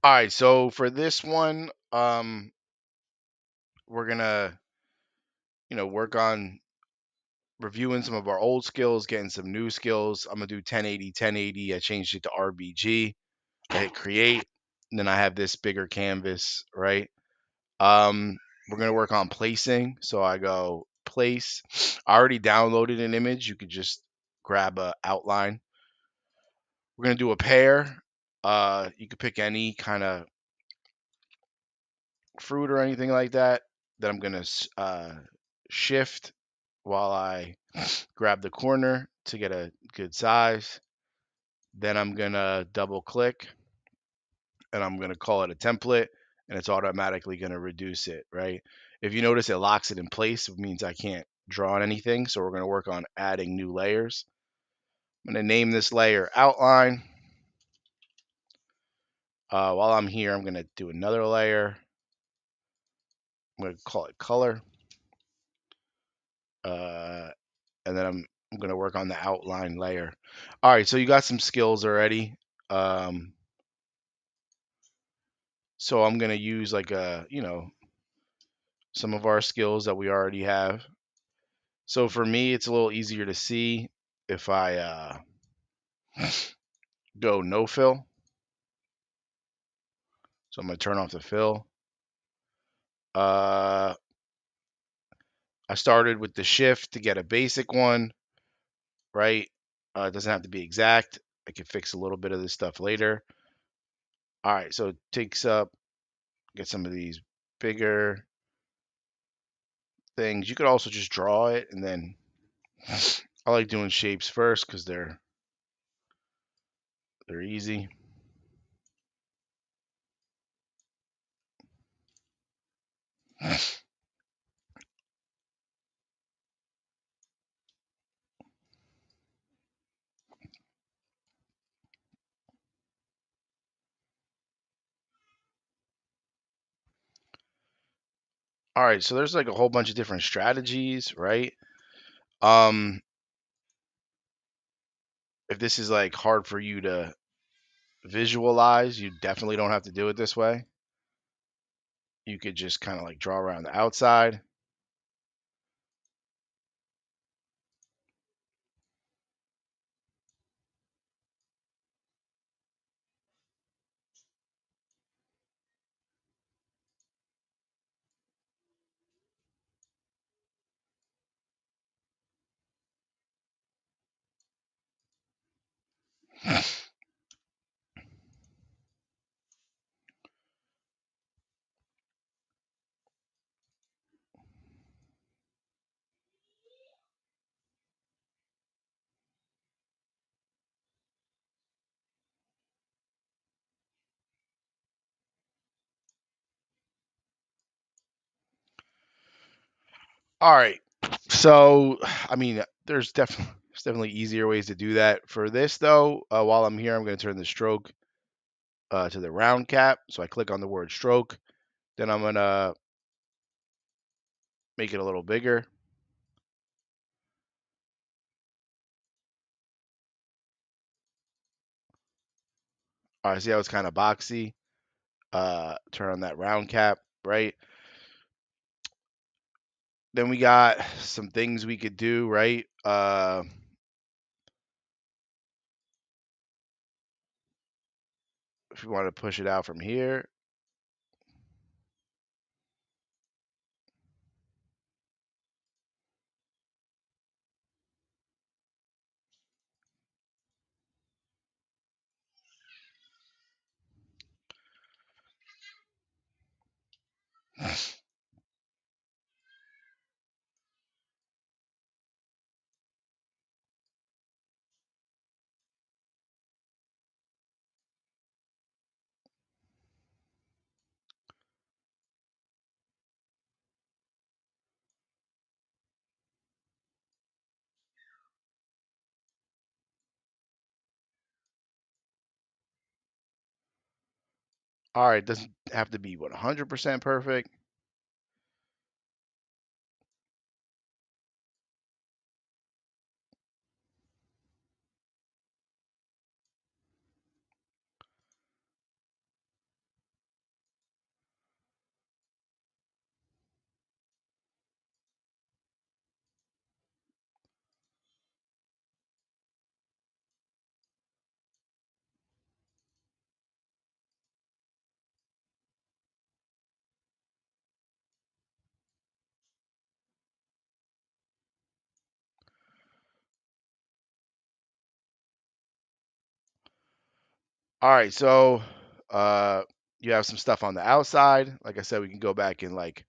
All right, so for this one, we're gonna, work on reviewing some of our old skills, getting some new skills. I'm gonna do 1080, 1080. I changed it to RBG. I hit create, and then I have this bigger canvas, right? We're gonna work on placing. So I go place. I already downloaded an image. You could just grab a outline. We're gonna do a pair. You could pick any kind of fruit or anything like that. Then I'm gonna shift while I grab the corner to get a good size. Then I'm gonna double click and I'm gonna call it a template, and it's automatically gonna reduce it, right? If you notice, it locks it in place. It means I can't draw on anything. So we're gonna work on adding new layers. I'm gonna name this layer outline. While I'm here, I'm gonna do another layer. I'm gonna call it color. Uh, and then I'm gonna work on the outline layer. All right, so you got some skills already. Um, so I'm gonna use like some of our skills that we already have. So for me, it's a little easier to see if I go no fill. So I'm gonna turn off the fill. Uh, I started with the shift to get a basic one, right? It doesn't have to be exact. I can fix a little bit of this stuff later. All right, so it takes up, get some of these bigger things. You could also just draw it, and then I like doing shapes first because they're easy. All right, so there's like a whole bunch of different strategies, right? Um, if this is like hard for you to visualize, you definitely don't have to do it this way. You could just kind of like draw around the outside. All right. So, I mean, there's definitely easier ways to do that. For this though, while I'm here, I'm going to turn the stroke to the round cap. So I click on the word stroke. Then I'm going to make it a little bigger. All right, see how it's kind of boxy. Turn on that round cap, right? Then we got some things we could do, right? If you want to push it out from here. All right, doesn't have to be 100% perfect. All right, so uh, you have some stuff on the outside. Like I said, we can go back and like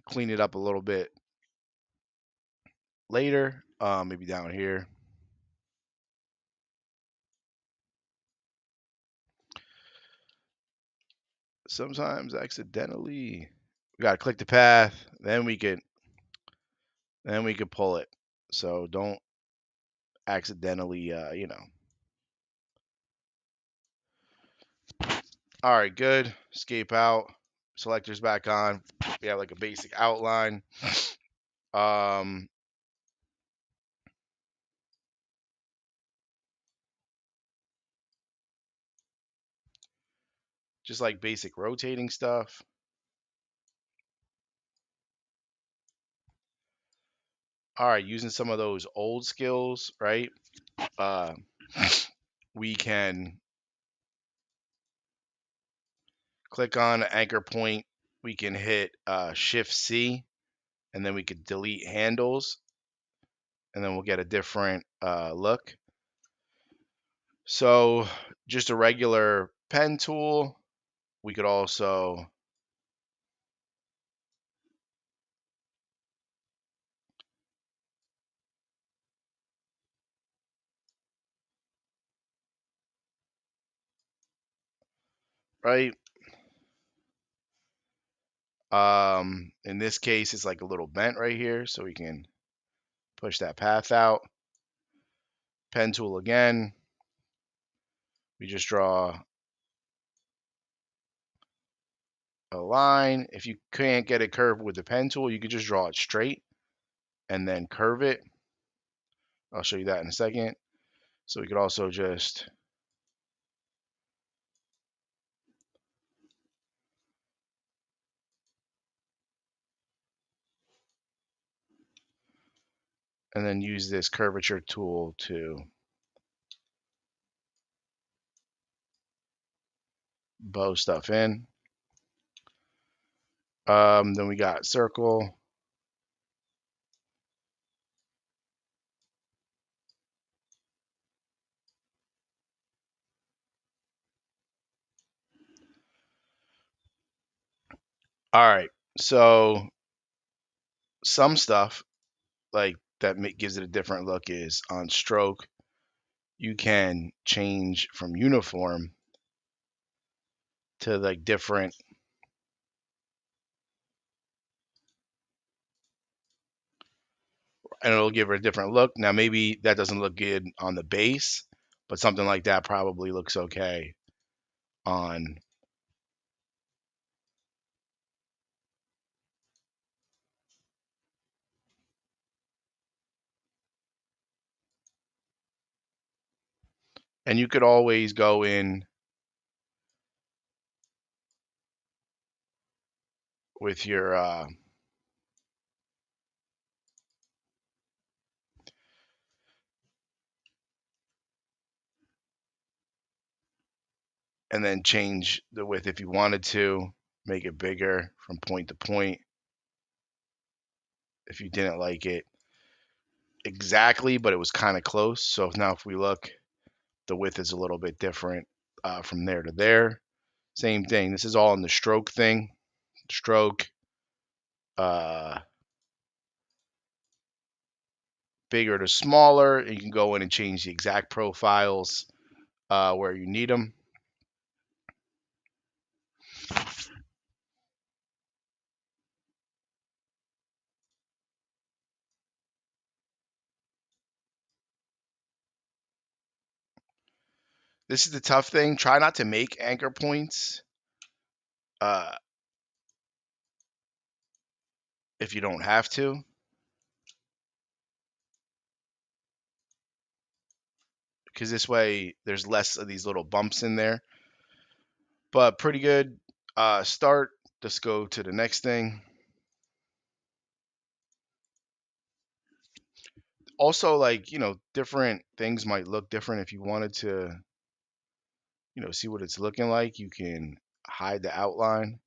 clean it up a little bit later. Maybe down here. Sometimes accidentally. We gotta click the path, then we could pull it. So don't accidentally, All right, good. Escape out. Selectors back on. We have like a basic outline. Um, just like basic rotating stuff. All right, using some of those old skills, right? Uh, we can click on anchor point. We can hit Shift C, and then we could delete handles, and then we'll get a different look. So just a regular pen tool. We could also right. In this case, it's like a little bent right here, so we can push that path out. Pen tool again. We just draw a line. If you can't get it curved with the pen tool, you could just draw it straight and then curve it. I'll show you that in a second. So we could also just and then use this curvature tool to bow stuff in. Then we got circle. All right. So some stuff like that gives it a different look is on stroke. You can change from uniform to like different, and it'll give her a different look. Now maybe that doesn't look good on the base, but something like that probably looks okay on. And you could always go in with your and then change the width if you wanted to, make it bigger from point to point if you didn't like it exactly, but it was kind of close. So now if we look, the width is a little bit different from there to there. Same thing. This is all in the stroke thing. Stroke, uh, bigger to smaller. And you can go in and change the exact profiles where you need them. This is the tough thing. Try not to make anchor points uh, if you don't have to, because this way there's less of these little bumps in there. But pretty good start. Let's go to the next thing. Also, like, different things might look different. If you wanted to, see what it's looking like, you can hide the outline.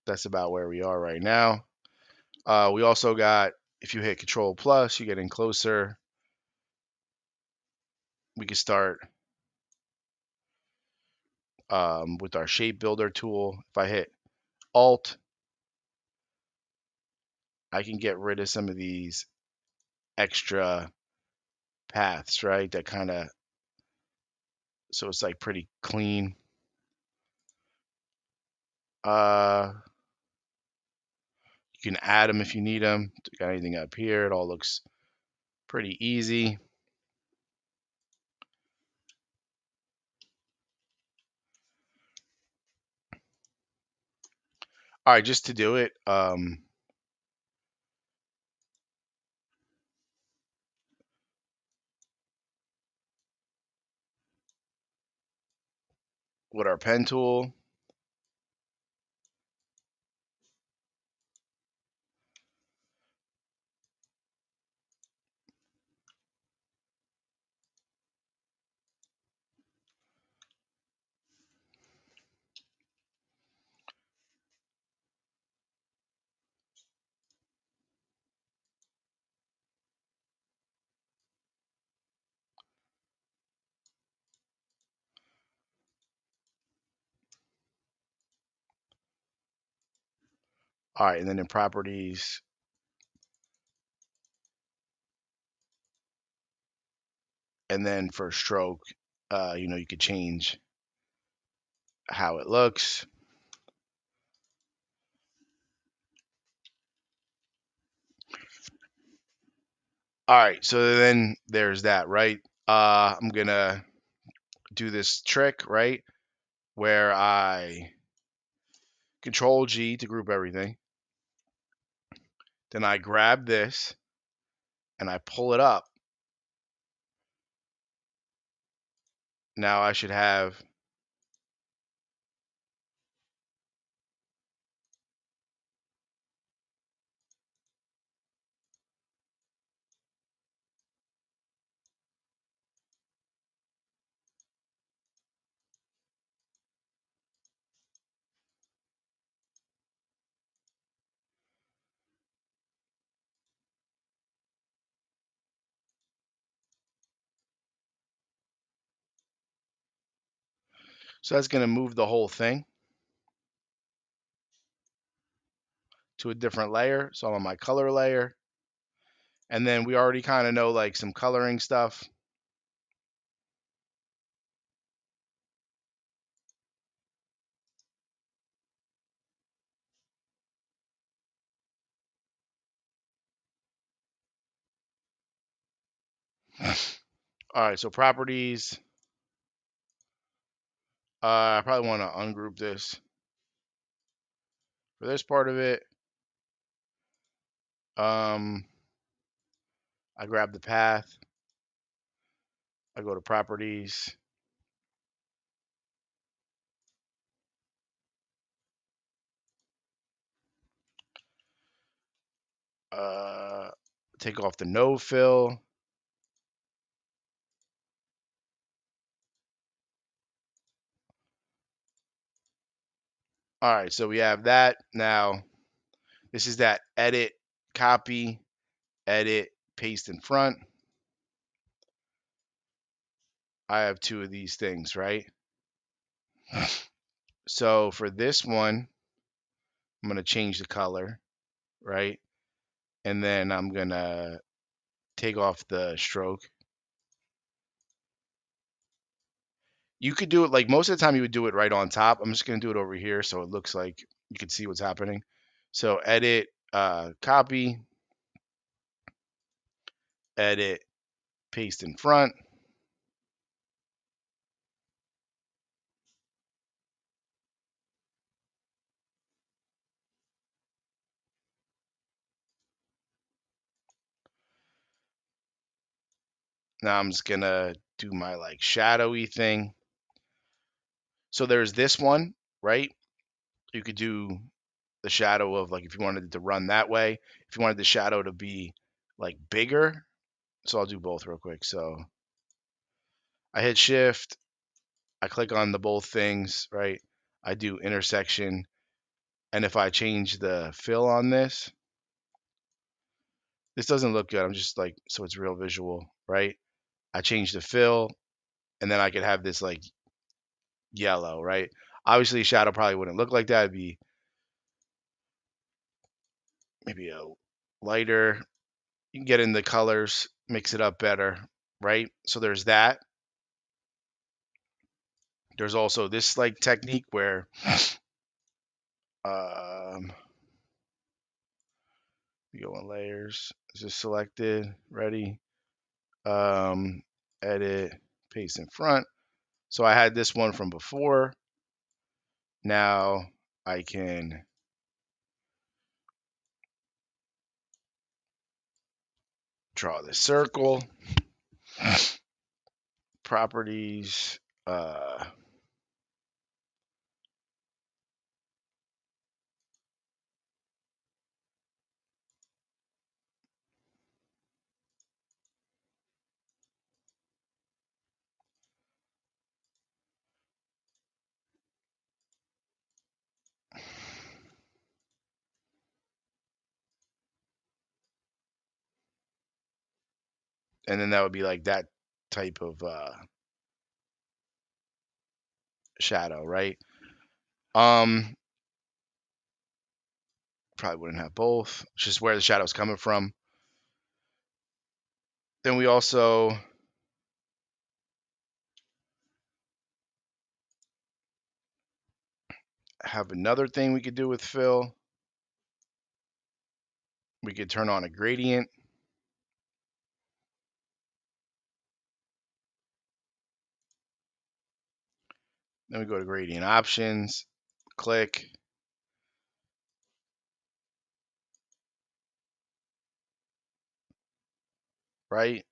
That's about where we are right now. We also got If you hit Control plus, you get in closer. We can start with our shape builder tool. If I hit Alt, I can get rid of some of these extra paths, right? That kind of, so it's like pretty clean. You can add them if you need them. Got anything up here? It all looks pretty easy. All right, just to do it, with our pen tool, all right, and then in properties, and then for stroke, you could change how it looks. All right, so then there's that, right? I'm gonna do this trick, right, where I Control G to group everything. Then I grab this and I pull it up. Now I should have so that's gonna move the whole thing to a different layer. So I'm on my color layer. And then we already kind of know like some coloring stuff. All right, so properties. I probably want to ungroup this for this part of it. I grab the path. I go to properties. Uh, Take off the no fill. All right, so we have that. Now, this is that edit, copy, edit, paste in front. I have two of these things, right? So for this one, I'm going to change the color, right? And then I'm going to take off the stroke. You could do it like most of the time you would do it right on top. I'm just going to do it over here so it looks like you can see what's happening. So edit, copy, edit, paste in front. Now I'm just going to do my like shadowy thing. So there's this one, right? You could do the shadow of like if you wanted it to run that way, if you wanted the shadow to be like bigger. So I'll do both real quick. So I hit shift, I click on the both things, right? I do intersection. And if I change the fill on this, This doesn't look good. I'm just like, so it's real visual, right? I change the fill, and then I could have this like yellow, right? Obviously, shadow probably wouldn't look like that. It'd be maybe a lighter. You can get in the colors, mix it up better, right? So there's that. There's also this like technique where we go on layers. It's just selected, ready. Edit, paste in front. So I had this one from before. Now I can draw this circle. Properties. And then that would be like that type of shadow, right? Um, Probably wouldn't have both. It's just where the shadow's coming from. Then we also have another thing we could do with fill. We could turn on a gradient. Then we go to gradient options, click. Right?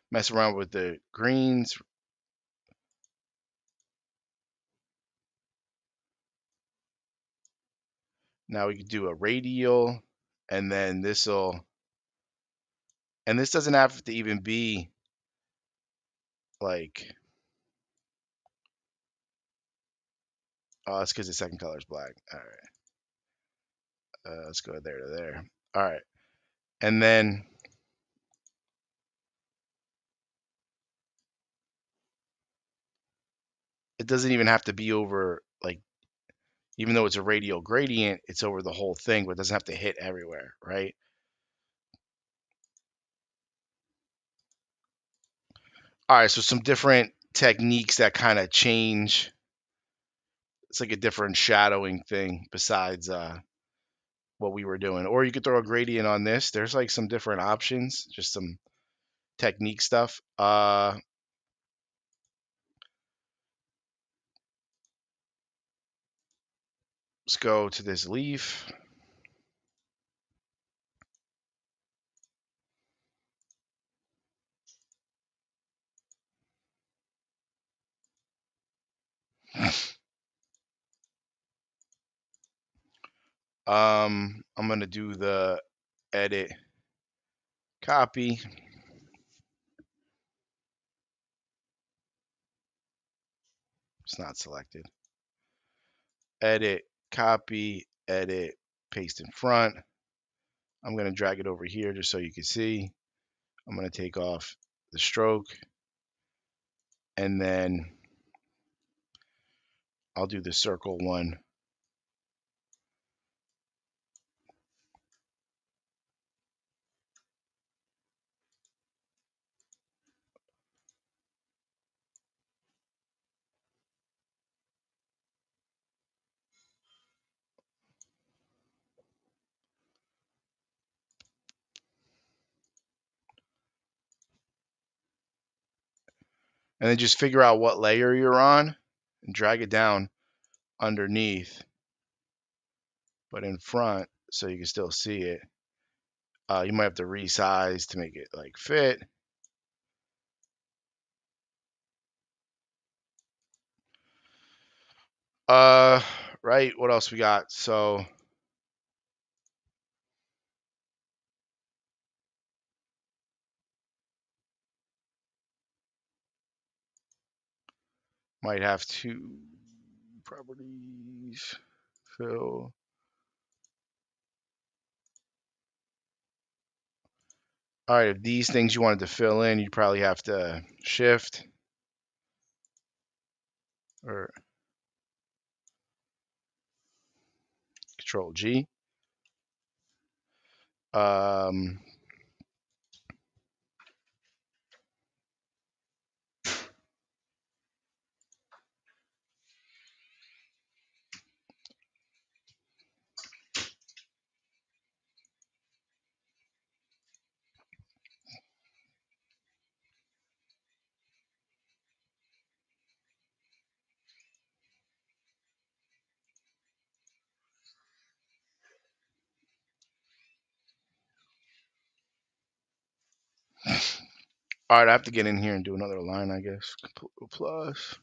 Mess around with the greens. Now we could do a radial, and then this'll, and this doesn't have to even be like, oh, it's because the second color is black. All right, let's go there to there. All right, and then it doesn't even have to be over like, even though it's a radial gradient, it's over the whole thing, but it doesn't have to hit everywhere, right? All right, so some different techniques that kind of change. It's like a different shadowing thing besides what we were doing. Or you could throw a gradient on this. There's like some different options, just some technique stuff. Let's go to this leaf. I'm gonna do the edit, copy. It's not selected. Edit, copy, edit, paste in front. I'm gonna drag it over here just so you can see. I'm gonna take off the stroke, and then I'll do the circle one. And then just figure out what layer you're on and drag it down underneath, but in front so you can still see it. You might have to resize to make it like fit. Right, what else we got? So might have to properties, fill. All right, if these things you wanted to fill in, you'd probably have to shift or control G. Um, all right, I have to get in here and do another line, I guess. Plus.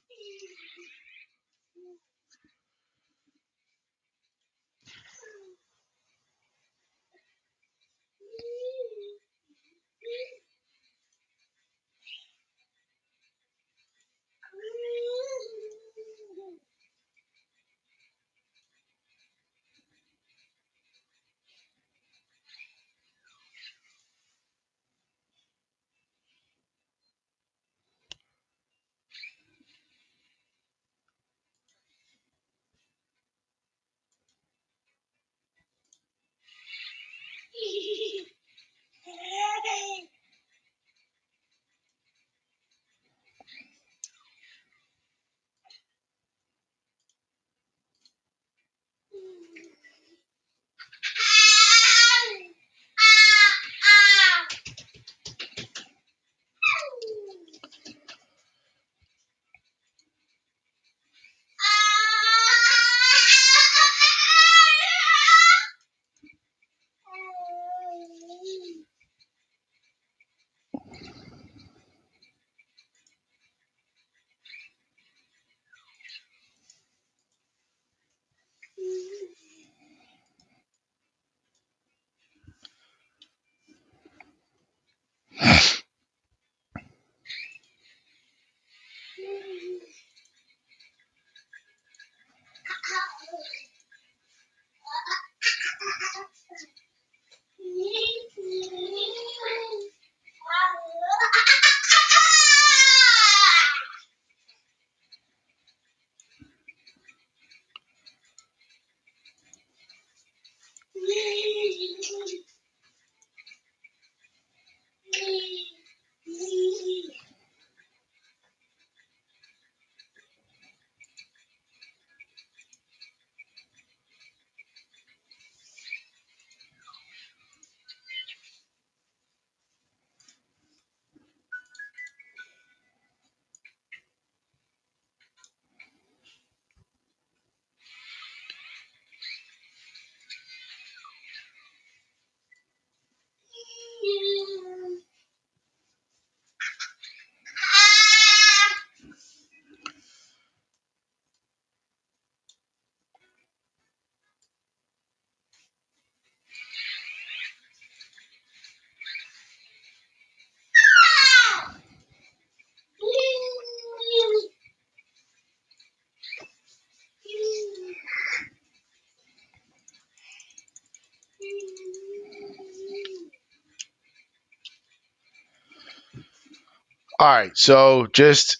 All right, so just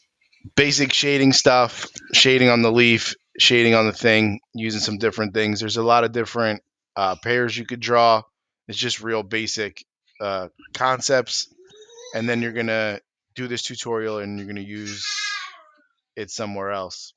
basic shading stuff, shading on the leaf, shading on the thing, using some different things. There's a lot of different pairs you could draw. It's just real basic concepts. And then you're going to do this tutorial and you're going to use it somewhere else.